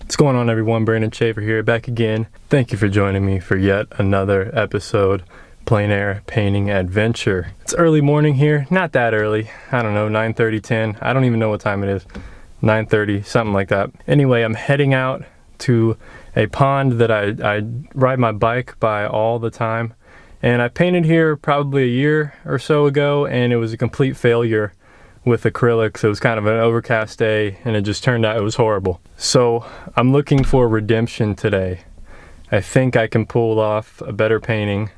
What's going on, everyone? Brandon Schaefer here, back again. Thank you for joining me for yet another episode, Plein Air Painting Adventure. It's early morning here, not that early. I don't know, 9:30, 10. I don't even know what time it is. 9:30, something like that. Anyway, I'm heading out to a pond that I ride my bike by all the time. And I painted here probably a year or so ago, and it was a complete failure with acrylics. It was kind of an overcast day, and it just turned out it was horrible. So I'm looking for redemption today. I think I can pull off a better painting.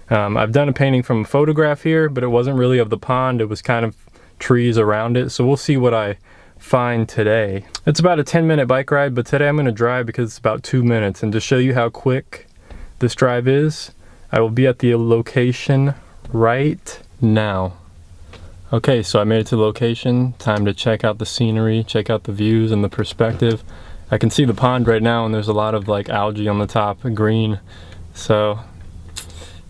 I've done a painting from a photograph here, but it wasn't really of the pond. It was kind of trees around it. So we'll see what I find today. It's about a 10-minute bike ride, but today I'm going to drive because it's about 2 minutes. And to show you how quick this drive is, I will be at the location right now. Okay, so I made it to the location. Time to check out the scenery, check out the views and the perspective. I can see the pond right now, and there's a lot of like algae on the top, green. So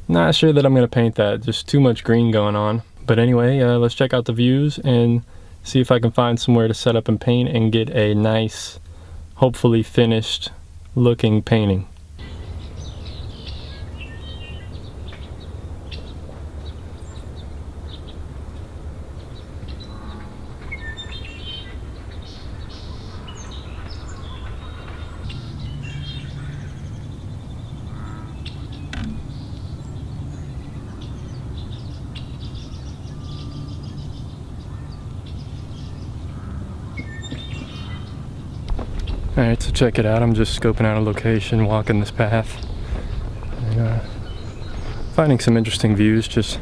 not sure that I'm gonna paint that, just too much green going on. But anyway, let's check out the views and see if I can find somewhere to set up and paint and get a nice, hopefully finished looking painting. Alright, so check it out. I'm just scoping out a location, walking this path, and finding some interesting views. Just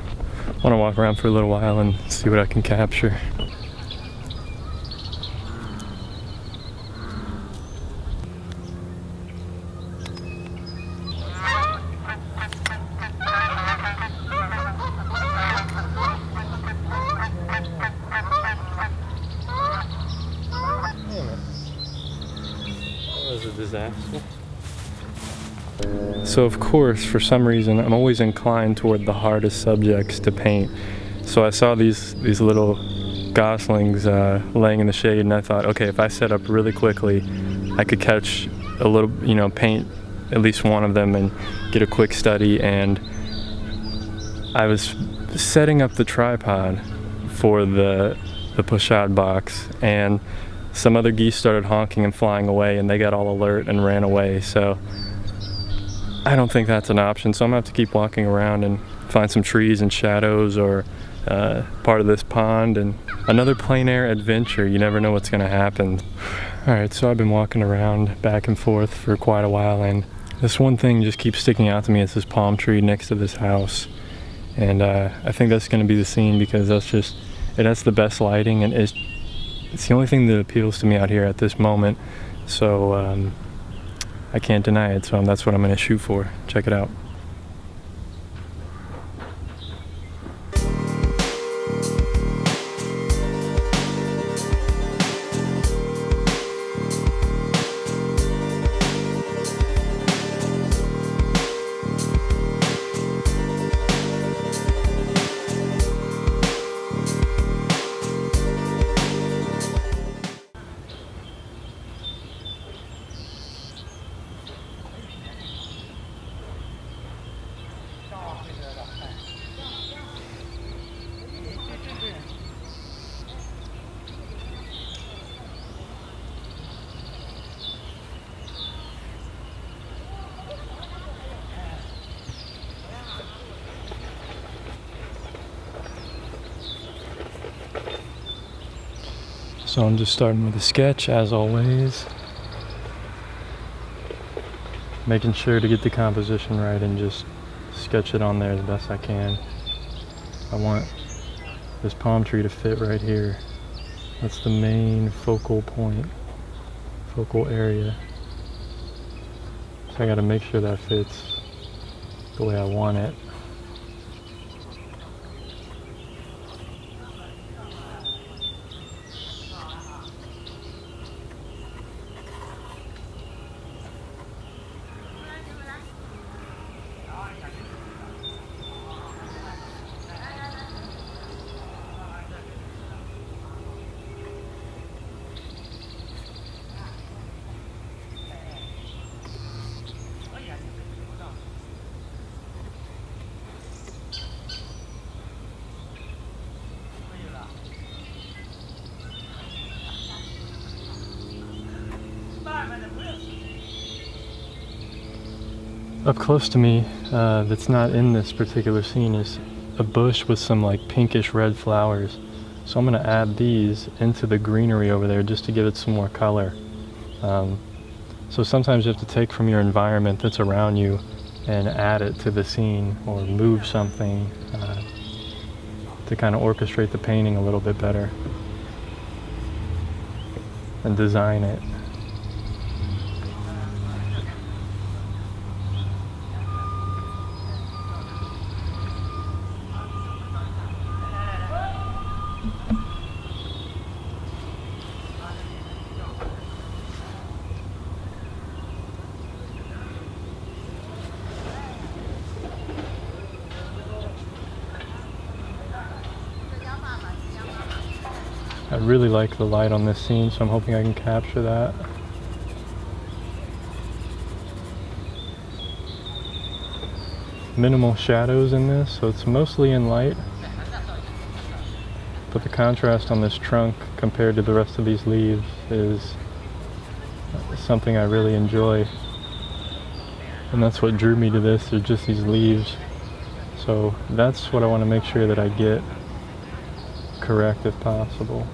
want to walk around for a little while and see what I can capture. A disaster. So of course, for some reason, I'm always inclined toward the hardest subjects to paint. So I saw these little goslings laying in the shade, and I thought, okay, if I set up really quickly, I could catch a little, paint at least one of them and get a quick study. And I was setting up the tripod for the pochade box, and some other geese started honking and flying away, and they got all alert and ran away. So I don't think that's an option. So I'm gonna have to keep walking around and find some trees and shadows, or part of this pond, and another plein air adventure. You never know what's gonna happen. All right, so I've been walking around back and forth for quite a while, and this one thing just keeps sticking out to me. It's this palm tree next to this house. And I think that's gonna be the scene, because it has the best lighting, and it's the only thing that appeals to me out here at this moment. So I can't deny it. So that's what I'm going to shoot for. Check it out. So I'm just starting with a sketch as always. Making sure to get the composition right and just sketch it on there the best I can. I want this palm tree to fit right here. That's the main focal point, focal area. So I gotta make sure that fits the way I want it. Up close to me, that's not in this particular scene, is a bush with some like pinkish red flowers. So I'm gonna add these into the greenery over there just to give it some more color. So sometimes you have to take from your environment that's around you and add it to the scene, or move something to kind of orchestrate the painting a little bit better and design it. I really like the light on this scene, so I'm hoping I can capture that. Minimal shadows in this, so it's mostly in light. But the contrast on this trunk compared to the rest of these leaves is something I really enjoy. And that's what drew me to this, are just these leaves. So that's what I want to make sure that I get correct if possible.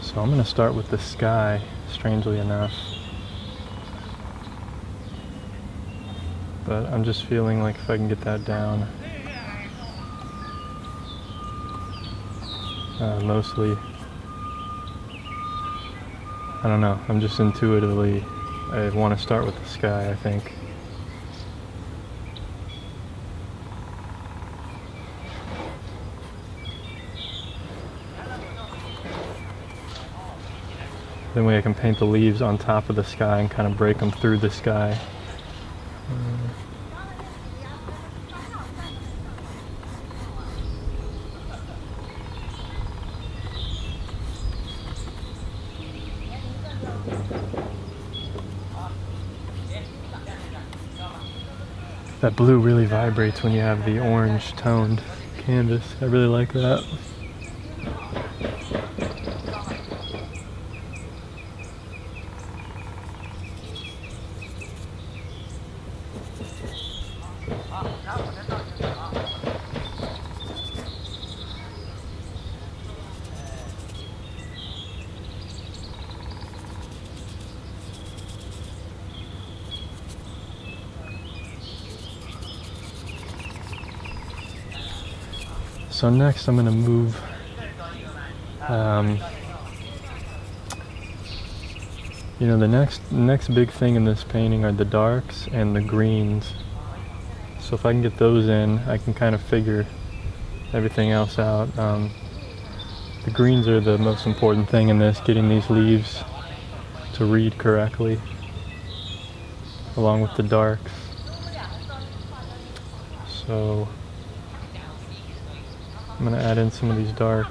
So I'm going to start with the sky, strangely enough. But I'm just feeling like if I can get that down, mostly, I don't know, I'm just intuitively, I want to start with the sky, I think. Then way I can paint the leaves on top of the sky and kind of break them through the sky. That blue really vibrates when you have the orange toned canvas. I really like that. So next I'm going to move you know, the next big thing in this painting are the darks and the greens. So if I can get those in, I can kind of figure everything else out. The greens are the most important thing in this, getting these leaves to read correctly, along with the darks. So I'm going to add in some of these dark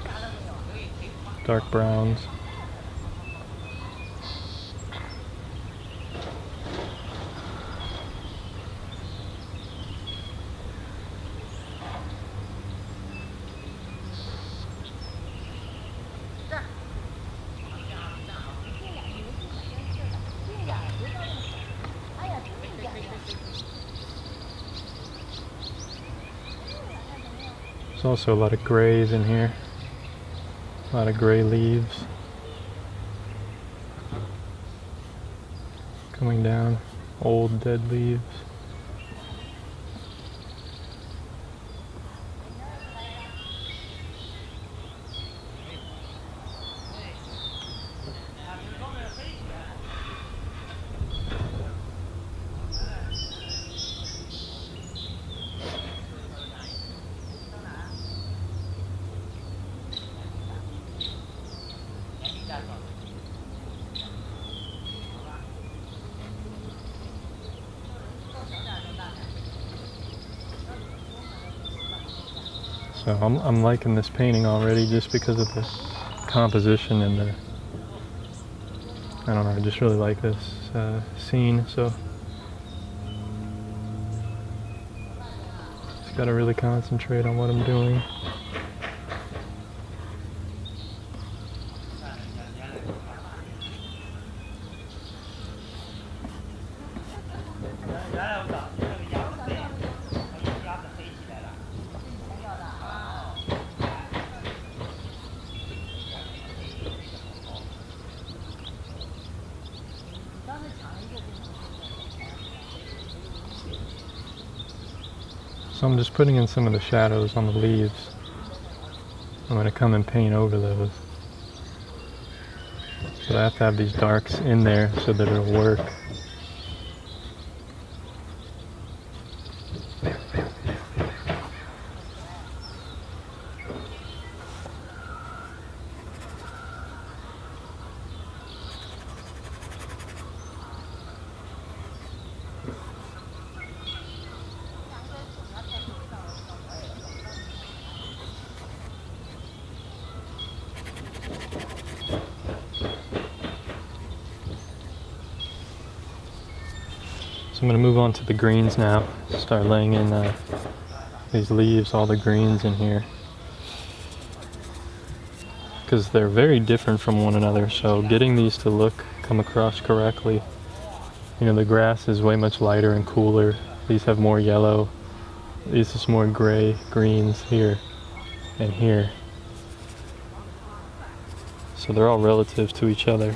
browns. There's also a lot of grays in here, a lot of gray leaves coming down, old dead leaves. So I'm liking this painting already just because of the composition and the, I don't know, I just really like this scene. So just gotta really concentrate on what I'm doing. So I'm just putting in some of the shadows on the leaves. I'm going to come and paint over those. But I have to have these darks in there so that it'll work. So I'm going to move on to the greens now. Start laying in these leaves, all the greens in here. Because they're very different from one another, so getting these to come across correctly. You know, the grass is way much lighter and cooler. These have more yellow. These is more gray, greens here and here. So they're all relative to each other.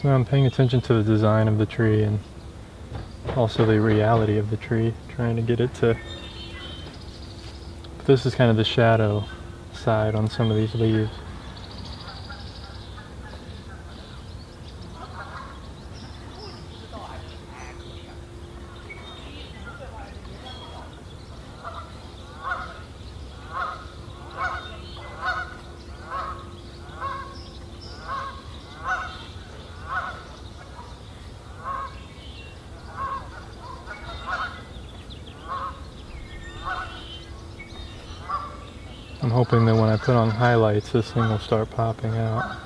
So now I'm paying attention to the design of the tree and also the reality of the tree, trying to get it to... But this is kind of the shadow side on some of these leaves. I'm hoping that when I put on highlights, this thing will start popping out.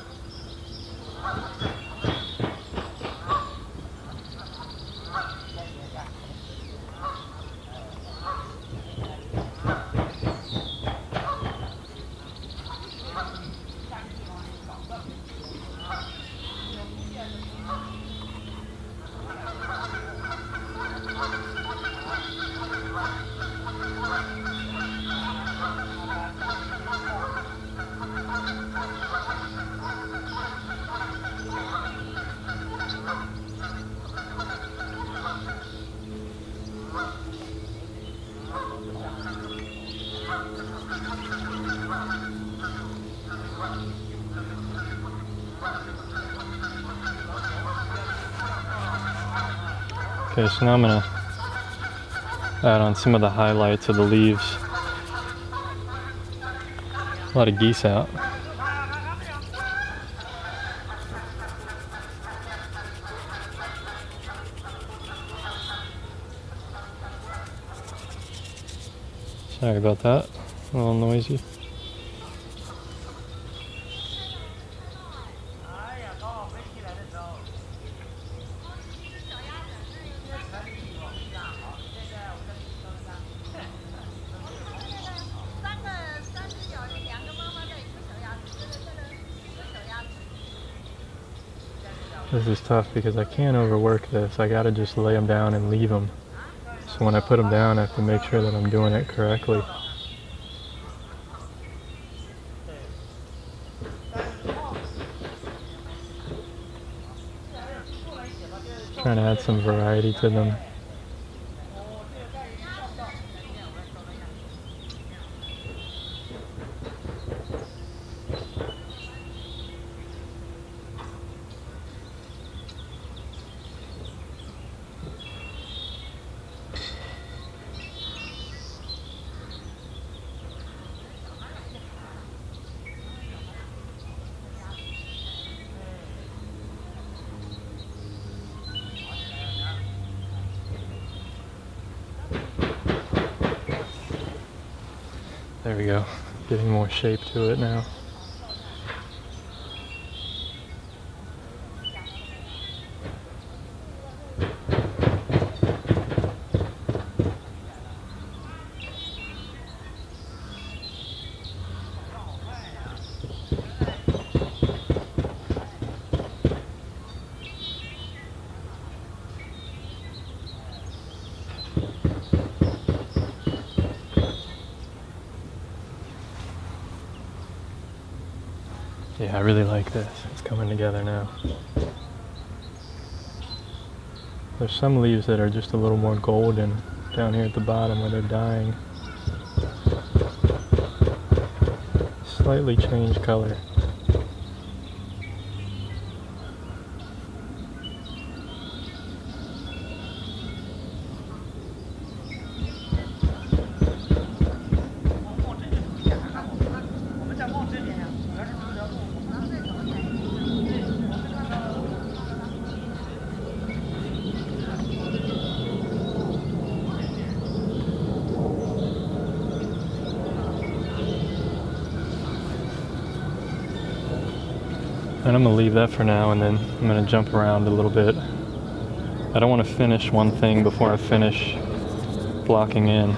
Okay, so now I'm going to add on some of the highlights of the leaves. A lot of geese out. Sorry about that, a little noisy. This is tough because I can't overwork this. I gotta just lay them down and leave them. So when I put them down, I have to make sure that I'm doing it correctly. Trying to add some variety to them. There we go, getting more shape to it now. Yeah, I really like this. It's coming together now. There's some leaves that are just a little more golden down here at the bottom where they're dying. Slightly changed color. And I'm going to leave that for now, and then I'm going to jump around a little bit. I don't want to finish one thing before I finish blocking in.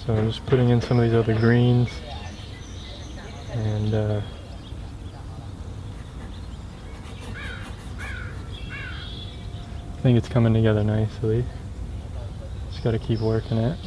So I'm just putting in some of these other greens, and I think it's coming together nicely. Just got to keep working it.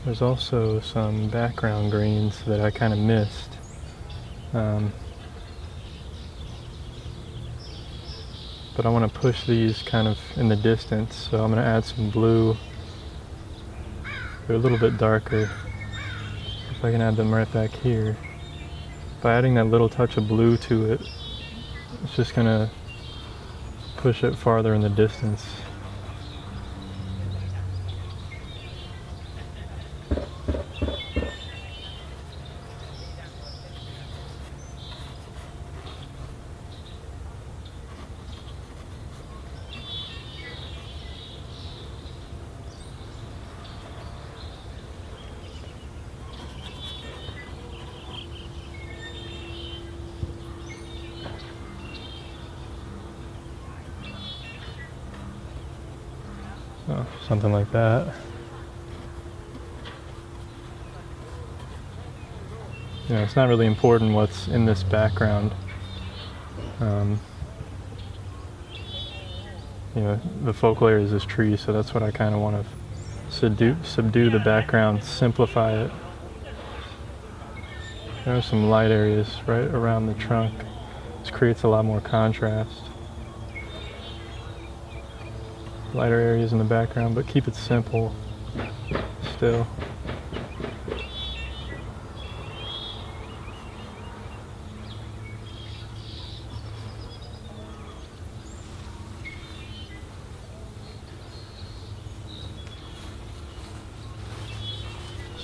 There's also some background greens that I kind of missed. But I want to push these kind of in the distance, so I'm going to add some blue. They're a little bit darker. If I can add them right back here. By adding that little touch of blue to it, it's just going to push it farther in the distance. So, something like that. You know, it's not really important what's in this background. You know, the folk layer is this tree, so that's what I kind of want to subdue the background, simplify it. There are some light areas right around the trunk. This creates a lot more contrast. Lighter areas in the background, but keep it simple still.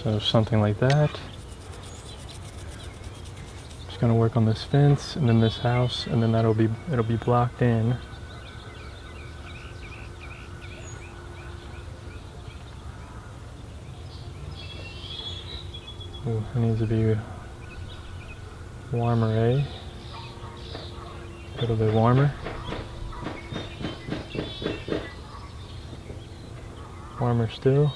So something like that. Just gonna work on this fence and then this house, and then it'll be blocked in. Ooh, it needs to be warmer, eh? A little bit warmer. Warmer still.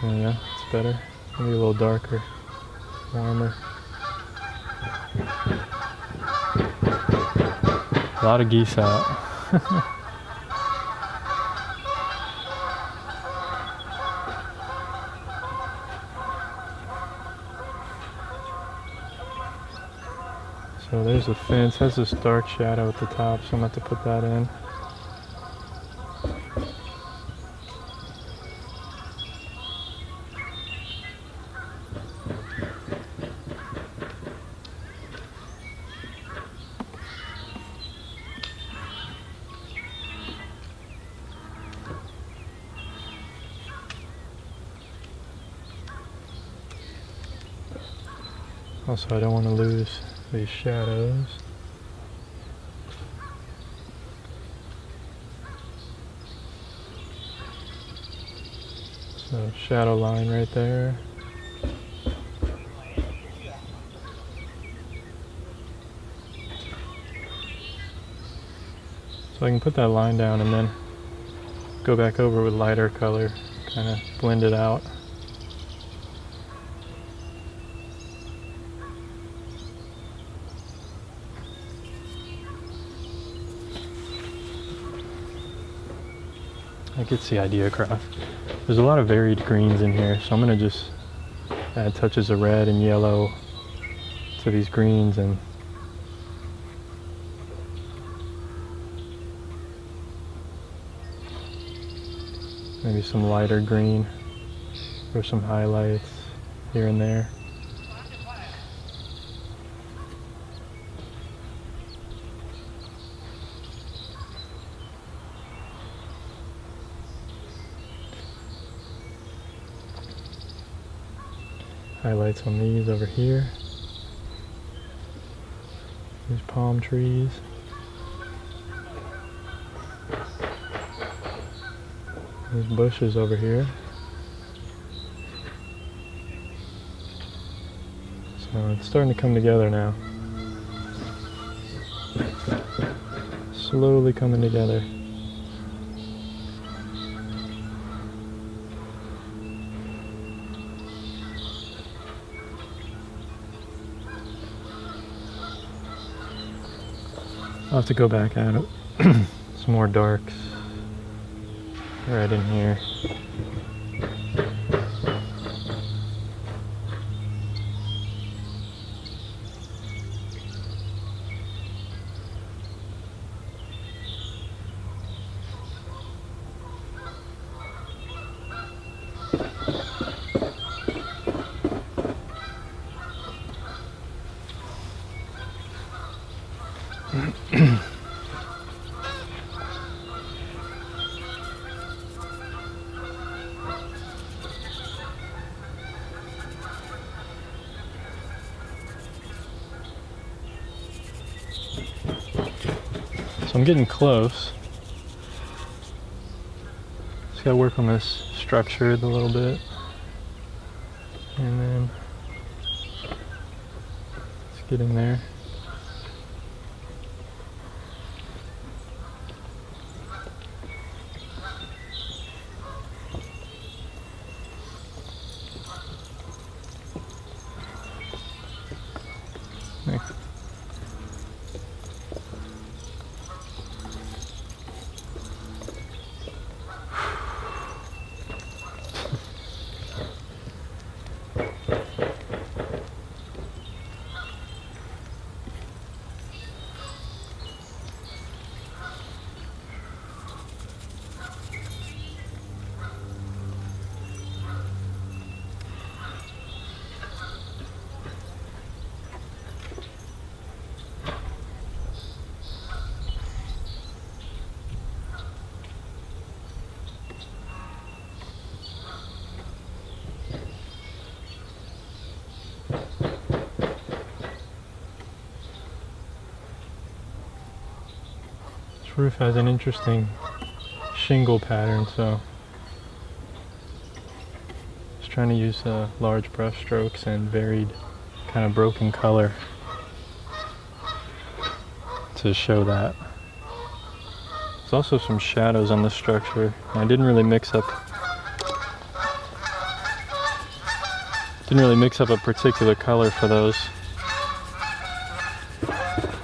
Yeah, it's better. Maybe a little darker, warmer. A lot of geese out. So there's the fence, has this dark shadow at the top, so I'm going to have to put that in. Also, I don't want to lose these shadows. So, shadow line right there. So I can put that line down and then go back over with lighter color, kind of blend it out. That gets the idea across. There's a lot of varied greens in here, so I'm going to just add touches of red and yellow to these greens, and maybe some lighter green for some highlights here and there. Highlights on these over here. These palm trees. These bushes over here. So it's starting to come together now. Slowly coming together. I'll have to go back at it. Some more darks right in here. So I'm getting close. Just gotta work on this structure a little bit. And then let's get in there. Next. This roof has an interesting shingle pattern, so just trying to use large brush strokes and varied kind of broken color to show that. There's also some shadows on the structure. I didn't really mix up a particular color for those.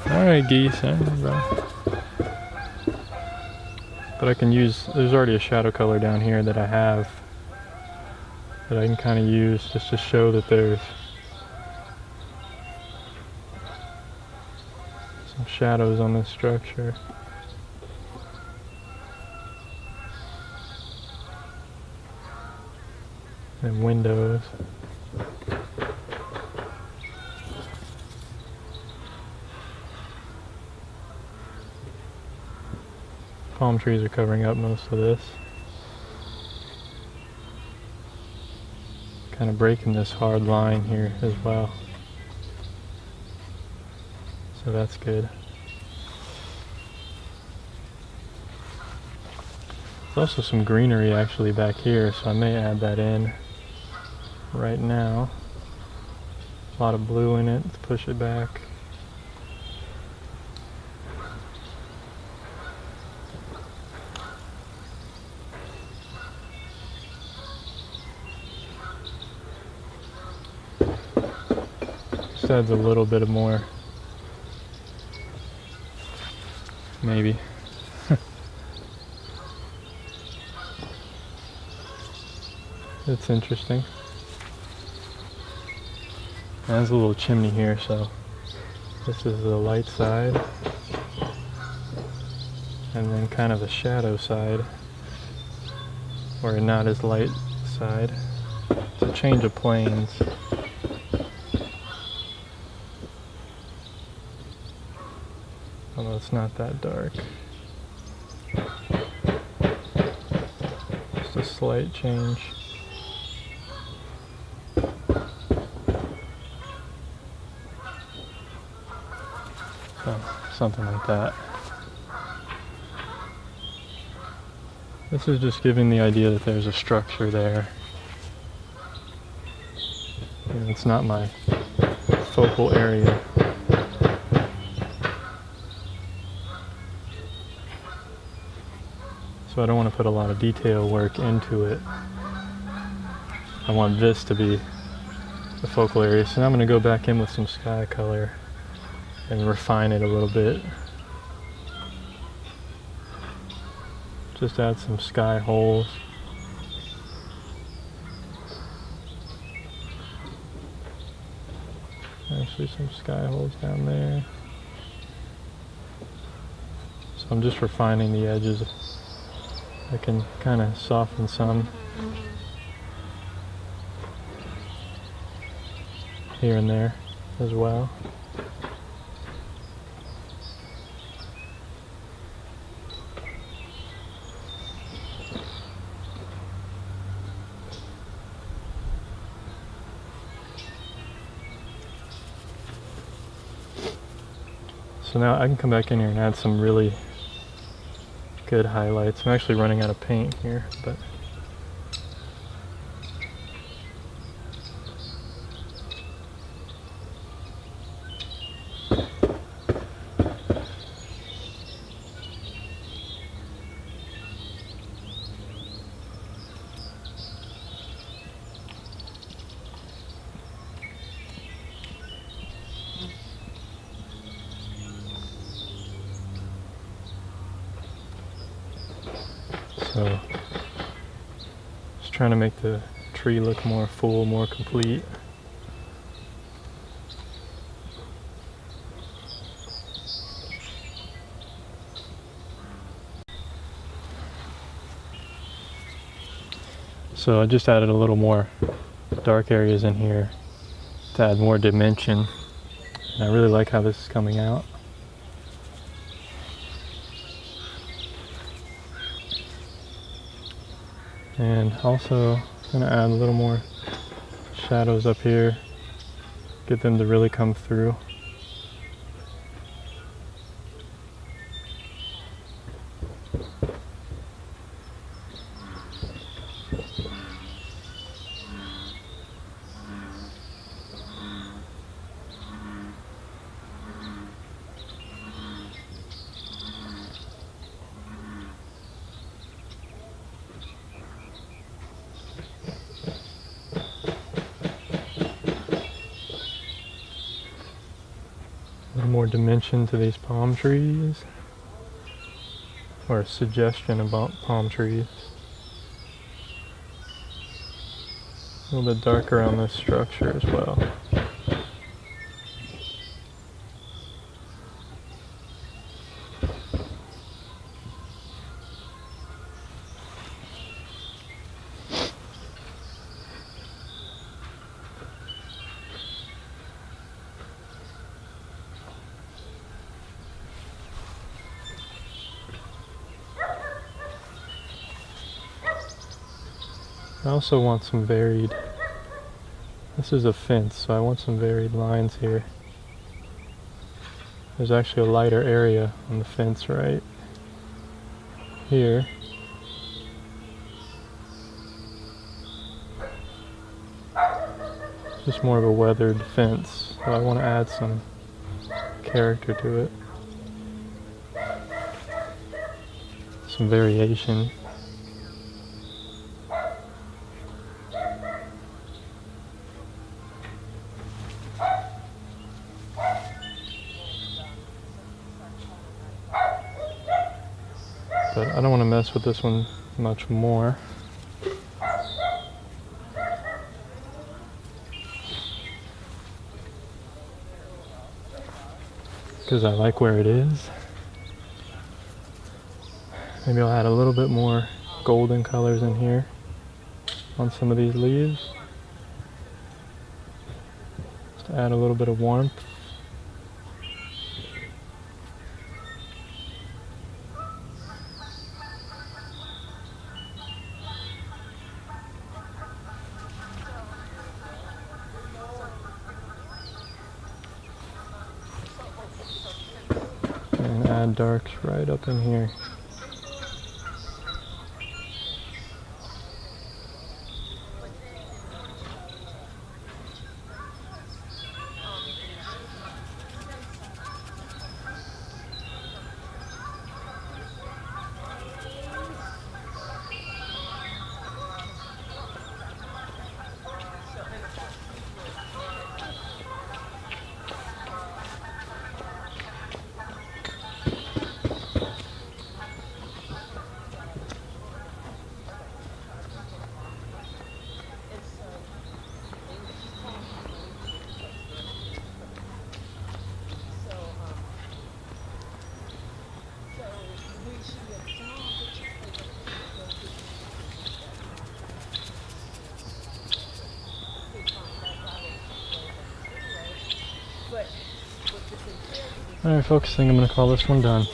Alright geese, alright bro. But I can use, there's already a shadow color down here that I have that I can kind of use just to show that there's some shadows on this structure. And windows. Palm trees are covering up most of this. Kind of breaking this hard line here as well. So that's good. There's also some greenery actually back here, so I may add that in right now. A lot of blue in it. Let's push it back. Just adds a little bit of more. Maybe. It's interesting. There's a little chimney here, so this is the light side, and then kind of the shadow side, or not as light side. It's a change of planes. Although it's not that dark. Just a slight change. So, something like that. This is just giving the idea that there's a structure there. And it's not my focal area. So I don't want to put a lot of detail work into it. I want this to be the focal area. So now I'm going to go back in with some sky color and refine it a little bit. Just add some sky holes. Actually some sky holes down there. So I'm just refining the edges. I can kind of soften some here and there as well. So now I can come back in here and add some really good highlights. I'm actually running out of paint here, but so just trying to make the tree look more full, more complete. So I just added a little more dark areas in here to add more dimension. And I really like how this is coming out. And also I'm going to add a little more shadows up here, get them to really come through. More dimension to these palm trees, or a suggestion about palm trees. A little bit darker on this structure as well. I also want some varied, this is a fence, so I want some varied lines here. There's actually a lighter area on the fence right here. Just more of a weathered fence, so I want to add some character to it. Some variation. But I don't want to mess with this one much more. because I like where it is. Maybe I'll add a little bit more golden colors in here on some of these leaves. Just to add a little bit of warmth. And add darks right up in here. Alright folks, I think I'm going to call this one done.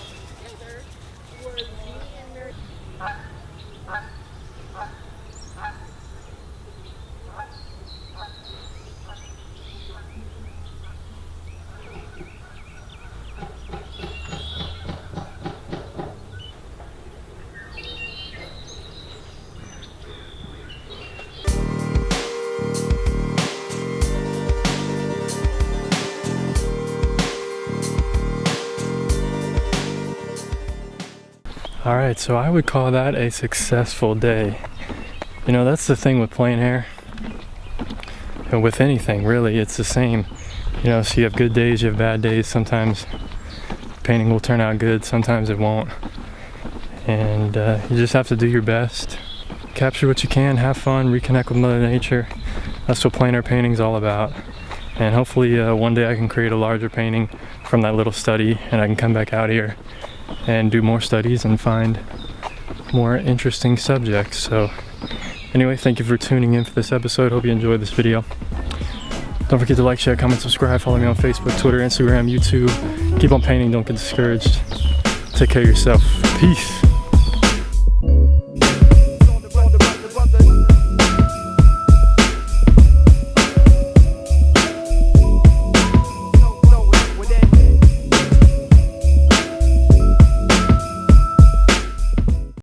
Alright, so I would call that a successful day. You know, that's the thing with plein air. And with anything, really, it's the same. You know, so you have good days, you have bad days. Sometimes painting will turn out good, sometimes it won't. And you just have to do your best. Capture what you can, have fun, reconnect with Mother Nature. That's what plein air painting's all about. And hopefully one day I can create a larger painting from that little study and I can come back out here and do more studies and find more interesting subjects. So anyway, thank you for tuning in for this episode. Hope you enjoyed this video. Don't forget to like, share, comment, subscribe, follow me on Facebook, Twitter, Instagram, YouTube. Keep on painting, don't get discouraged. Take care of yourself. Peace.